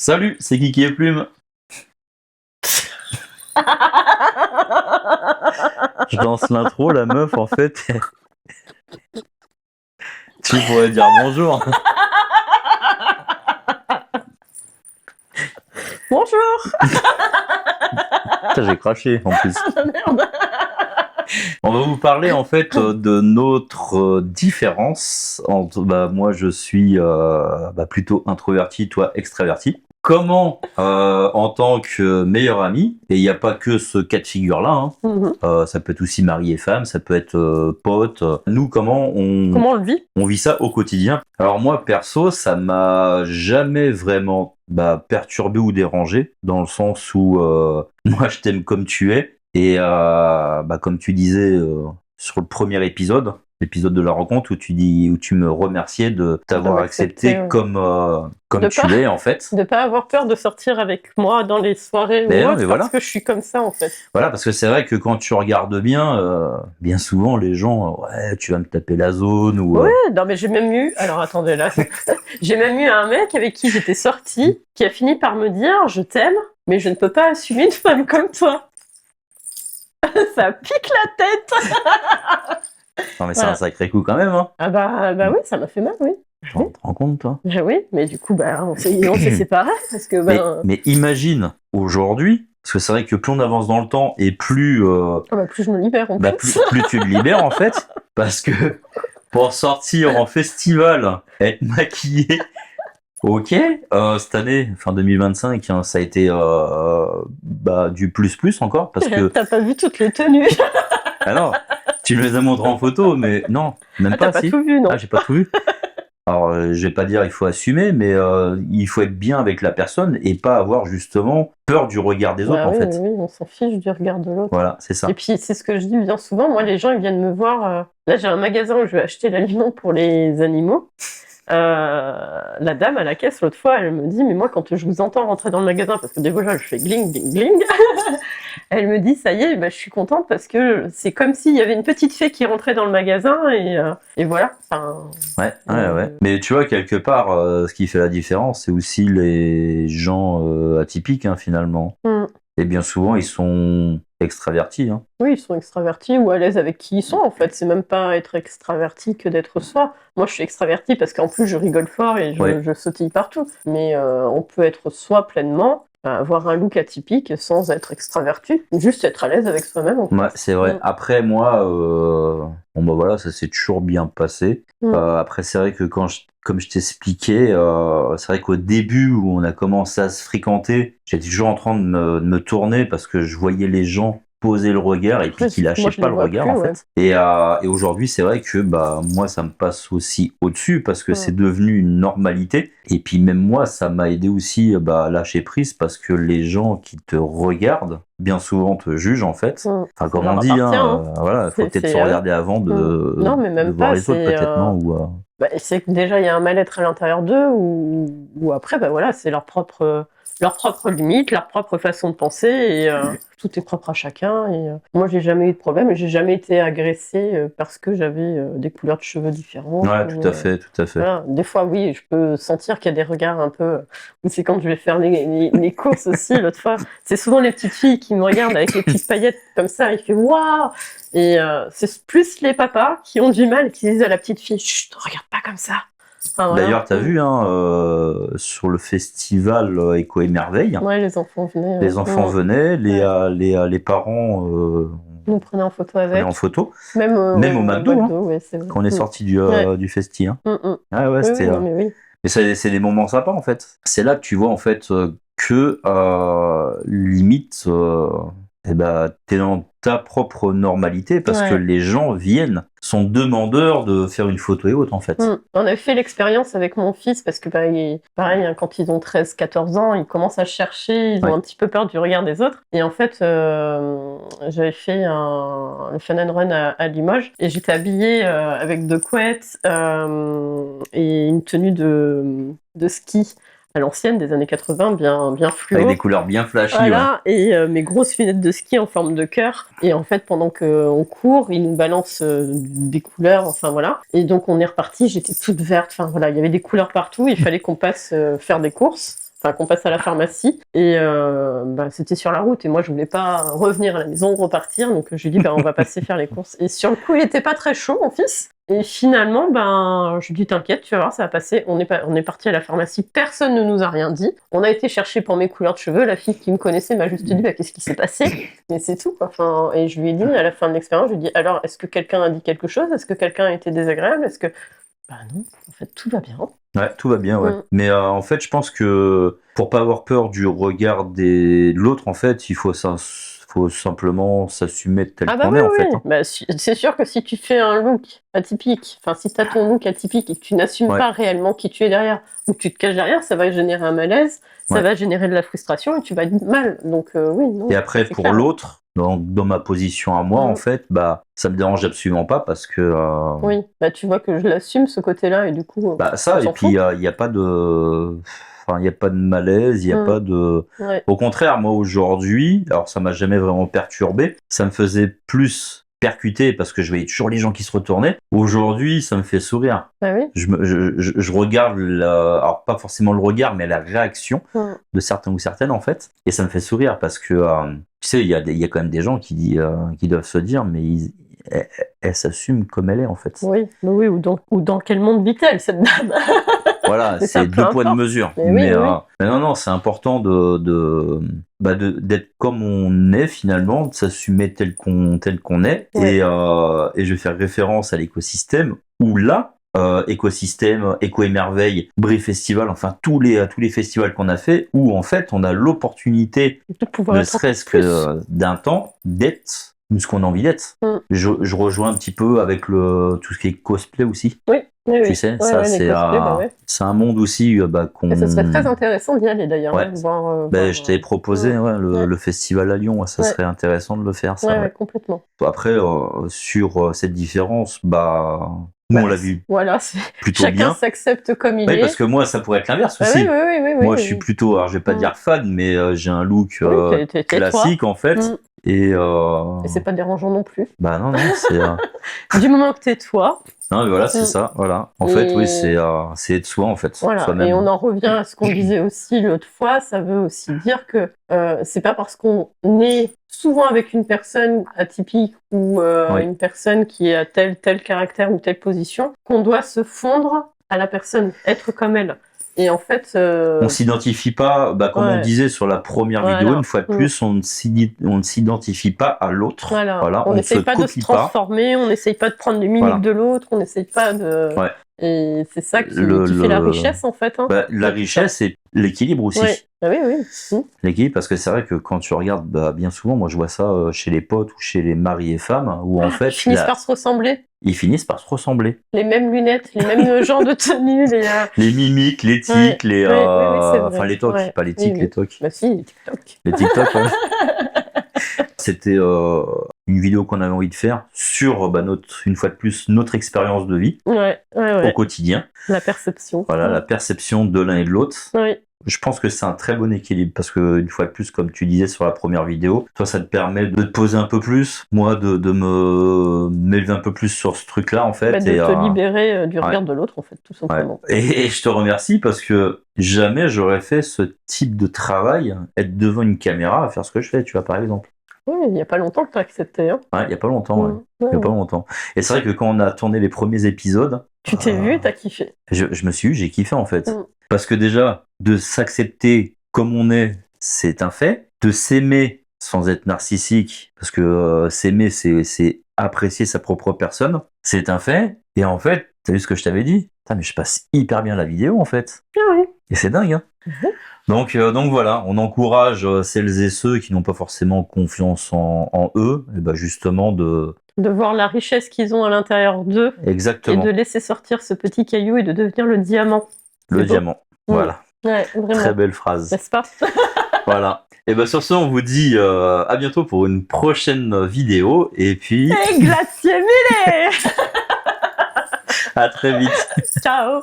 Salut, c'est Kiki et Plume. Je lance l'intro, la meuf, en fait, tu pourrais dire bonjour. Bonjour. Putain, j'ai craché, en plus. Merde. On va vous parler, en fait, de notre différence entre, moi, je suis plutôt introverti, toi, extraverti. Comment, en tant que meilleur ami, et il n'y a pas que ce cas de figure-là, hein, ça peut être aussi mari et femme, ça peut être pote. Nous, comment Comment on le vit? on vit ça au quotidien? Alors moi, perso, ça m'a jamais vraiment perturbé ou dérangé, dans le sens où moi, je t'aime comme tu es, et comme tu disais sur le premier épisode, l'épisode de la rencontre où tu me remerciais de t'avoir accepté ouais. comme tu es en fait. De pas avoir peur de sortir avec moi dans les soirées Mais ou non, autre, mais parce voilà. que je suis comme ça en fait. Voilà, parce que c'est vrai que quand tu regardes bien souvent les gens, ouais, tu vas me taper la zone ou. Ouais, non mais j'ai même eu, alors attendez là, j'ai même eu un mec avec qui j'étais sortie qui a fini par me dire je t'aime, mais je ne peux pas assumer une femme comme toi. Ça pique la tête. Non mais c'est un sacré coup quand même, hein. Ah bah oui, ça m'a fait mal, oui. Tu te rends compte, toi? Bah oui, mais du coup, on s'est séparés parce que Mais imagine aujourd'hui, parce que c'est vrai que plus on avance dans le temps et plus plus je me libère en plus. plus tu te libères en fait, parce que pour sortir en festival, être maquillé, ok, cette année, fin 2025, hein, ça a été du plus encore, parce que T'as pas vu toutes les tenues. alors tu me les as montrées en photo, mais non, même T'as pas, pas si. tout vu, non? Ah, j'ai pas tout vu. Alors, je vais pas dire il faut assumer, mais il faut être bien avec la personne et pas avoir justement peur du regard des autres, en fait. Oui, on s'en fiche du regard de l'autre. Voilà, c'est ça. Et puis, c'est ce que je dis bien souvent. Moi, les gens, ils viennent me voir. Là, j'ai un magasin où je vais acheter l'aliment pour les animaux. La dame à la caisse, l'autre fois, elle me dit, mais moi, quand je vous entends rentrer dans le magasin, parce que des fois, je fais gling, gling, gling, elle me dit, ça y est, je suis contente parce que c'est comme s'il y avait une petite fée qui rentrait dans le magasin et voilà. Enfin, Ouais. Mais tu vois, quelque part, ce qui fait la différence, c'est aussi les gens atypiques, hein, finalement. Et bien souvent, ils sont extravertis. Hein. Oui, ils sont extravertis ou à l'aise avec qui ils sont, en fait. C'est même pas être extraverti que d'être soi. Moi, je suis extraverti parce qu'en plus, je rigole fort et je sautille partout. Mais on peut être soi pleinement, avoir un look atypique sans être extraverti, juste être à l'aise avec soi-même. En fait. Ouais, c'est vrai. Après, moi, voilà, ça s'est toujours bien passé. Après, c'est vrai que comme je t'expliquais, c'est vrai qu'au début où on a commencé à se fréquenter, j'étais toujours en train de me tourner parce que je voyais les gens poser le regard et puis qu'ils lâchaient pas le regard en fait. Et aujourd'hui, c'est vrai que moi, ça me passe aussi au-dessus parce que c'est devenu une normalité. Et puis même moi, ça m'a aidé aussi à lâcher prise parce que les gens qui te regardent bien souvent te jugent en fait. Enfin, comme on dit, voilà, faut peut-être se regarder avant de voir les autres peut-être, non ou c'est que déjà il y a un mal-être à l'intérieur d'eux ou après c'est leur propre limite, leur propre façon de penser et tout est propre à chacun et moi j'ai jamais eu de problème et j'ai jamais été agressée parce que j'avais des couleurs de cheveux différentes. Ouais, tout à fait. Voilà. Des fois oui, je peux sentir qu'il y a des regards un peu c'est quand je vais faire les courses aussi l'autre fois, c'est souvent les petites filles qui me regardent avec les petites paillettes comme ça, ils font waouh et c'est plus les papas qui ont du mal, qui disent à la petite fille chut, regarde pas comme ça. Enfin, d'ailleurs, t'as vu sur le festival Écho et Merveille. Ouais, les enfants venaient. Les enfants venaient, les parents nous prenaient en photo avec. Même au McDo, quand on est sorti du festi. Hein. C'était. Mais c'est des moments sympas en fait. C'est là que tu vois en fait que limite t'es dans ta propre normalité parce que les gens sont demandeurs de faire une photo et autres en fait. On a fait l'expérience avec mon fils parce que pareil, quand ils ont 13-14 ans, ils commencent à chercher, ils ont un petit peu peur du regard des autres. Et en fait, j'avais fait le Fun and Run à Limoges et j'étais habillée avec 2 couettes et une tenue de ski à l'ancienne des années 80, bien fluo. Avec des couleurs bien flashy. Voilà, et mes grosses lunettes de ski en forme de cœur. Et en fait, pendant qu'on court, ils nous balancent des couleurs, enfin voilà. Et donc on est reparti, j'étais toute verte, enfin voilà, il y avait des couleurs partout, il fallait qu'on passe faire des courses. enfin qu'on passe à la pharmacie. Et c'était sur la route et moi je voulais pas revenir à la maison, repartir, donc je lui dis on va passer faire les courses. Et sur le coup il était pas très chaud mon fils. Et finalement, je lui dis t'inquiète, tu vas voir, ça va passer. On est parti à la pharmacie, personne ne nous a rien dit. On a été chercher pour mes couleurs de cheveux. La fille qui me connaissait m'a juste dit qu'est-ce qui s'est passé. Et c'est tout. Enfin, et je lui ai dit à la fin de l'expérience, je lui ai dit alors est-ce que quelqu'un a dit quelque chose? Est-ce que quelqu'un a été désagréable? Est-ce que non, en fait tout va bien. Ouais, tout va bien, ouais. Mais en fait, je pense que pour pas avoir peur du regard de l'autre, en fait, il faut simplement s'assumer tel qu'on est, en fait. Hein. C'est sûr que si tu fais un look atypique, enfin si t'as ton look atypique et que tu n'assumes pas réellement qui tu es derrière, ou que tu te caches derrière, ça va générer un malaise, ça va générer de la frustration et tu vas être mal. Donc oui, non. Et après, pour l'autre, dans ma position à moi, en fait, ça me dérange absolument pas parce que... Oui, tu vois que je l'assume, ce côté-là, et du coup... et puis il n'y a pas de... Enfin, il n'y a pas de malaise, il n'y a pas de... Au contraire, moi, aujourd'hui, alors ça m'a jamais vraiment perturbé, ça me faisait plus percuter parce que je voyais toujours les gens qui se retournaient. Aujourd'hui, ça me fait sourire. Bah oui. Je regarde, alors pas forcément le regard, mais la réaction de certains ou certaines, en fait, et ça me fait sourire parce que, tu sais, il y a quand même des gens qui doivent se dire, mais elle s'assume comme elle est, en fait. Oui, ou dans quel monde vit-elle, cette dame? Voilà, c'est deux poids de mesure. Mais non, c'est important d'être comme on est finalement, de s'assumer tel qu'on est. Et je vais faire référence à l'écosystème où là, écosystème, Éco-Émerveille, Brie Festival, enfin tous les festivals qu'on a fait, où en fait on a l'opportunité, ne serait-ce que d'un temps, d'être ce qu'on a envie d'être. Je rejoins un petit peu avec tout ce qui est cosplay aussi. Oui. Tu sais, ça c'est un monde aussi qu'on... Ça serait très intéressant d'y aller d'ailleurs. Je t'avais proposé le festival à Lyon, ça serait intéressant de le faire. Ça, complètement. Après, sur cette différence, nous on l'a vu plutôt bien. Chacun s'accepte comme il est. Parce que moi, ça pourrait être l'inverse aussi. Moi, je suis plutôt, alors je vais pas dire fan, mais j'ai un look classique en fait. Et c'est pas dérangeant non plus. Non, c'est... Du moment que t'es toi. Non, mais voilà, c'est ça, voilà. En fait, oui, c'est être soi, en fait. Voilà. Et on en revient à ce qu'on disait aussi l'autre fois, ça veut aussi dire que c'est pas parce qu'on est souvent avec une personne atypique ou une personne qui a tel caractère ou telle position qu'on doit se fondre à la personne, être comme elle. Et en fait... On s'identifie pas, comme on disait sur la première vidéo, une fois de plus, on ne s'identifie pas à l'autre. Voilà. On n'essaye pas de se transformer, on n'essaye pas de prendre les mimiques de l'autre, on n'essaye pas de... Et c'est ça qui fait la richesse, en fait. Hein. La richesse, c'est l'équilibre aussi. Oui. L'équilibre, parce que c'est vrai que quand tu regardes, bien souvent, moi je vois ça chez les potes ou chez les maris et femmes, où en fait... Ils finissent par se ressembler. Ils finissent par se ressembler. Les mêmes lunettes, les mêmes genres de tenues. Les mimiques, les tics, enfin les tocs, pas les tics, les tocs. Bah si, les TikTok. Les TikTok, C'était une vidéo qu'on avait envie de faire sur, une fois de plus, notre expérience de vie au quotidien. La perception. Voilà, la perception de l'un et de l'autre. Oui. Je pense que c'est un très bon équilibre parce que, une fois de plus, comme tu disais sur la première vidéo, toi, ça te permet de te poser un peu plus, moi, de m'élever un peu plus sur ce truc-là, en fait. De te libérer du regard de l'autre, en fait, tout simplement. Et je te remercie parce que jamais j'aurais fait ce type de travail, être devant une caméra à faire ce que je fais, tu vois, par exemple. Oui, il n'y a pas longtemps que tu as accepté. Hein. Il n'y a pas longtemps, Il y a pas longtemps. Et c'est vrai que quand on a tourné les premiers épisodes... Tu t'es vu et t'as kiffé. J'ai kiffé, en fait. Parce que déjà, de s'accepter comme on est, c'est un fait. De s'aimer sans être narcissique, parce que s'aimer, c'est apprécier sa propre personne, c'est un fait. Et en fait, t'as vu ce que je t'avais dit? Mais je passe hyper bien la vidéo, en fait. Oui. Et c'est dingue, hein. Donc voilà, on encourage celles et ceux qui n'ont pas forcément confiance en eux, et justement de voir la richesse qu'ils ont à l'intérieur d'eux. Exactement. Et de laisser sortir ce petit caillou et de devenir le diamant. Le diamant, voilà. Ouais, vraiment. Très belle phrase. N'est-ce pas? Voilà. Et sur ce, on vous dit à bientôt pour une prochaine vidéo. Et puis... Et glacier mêlé. À très vite. Ciao.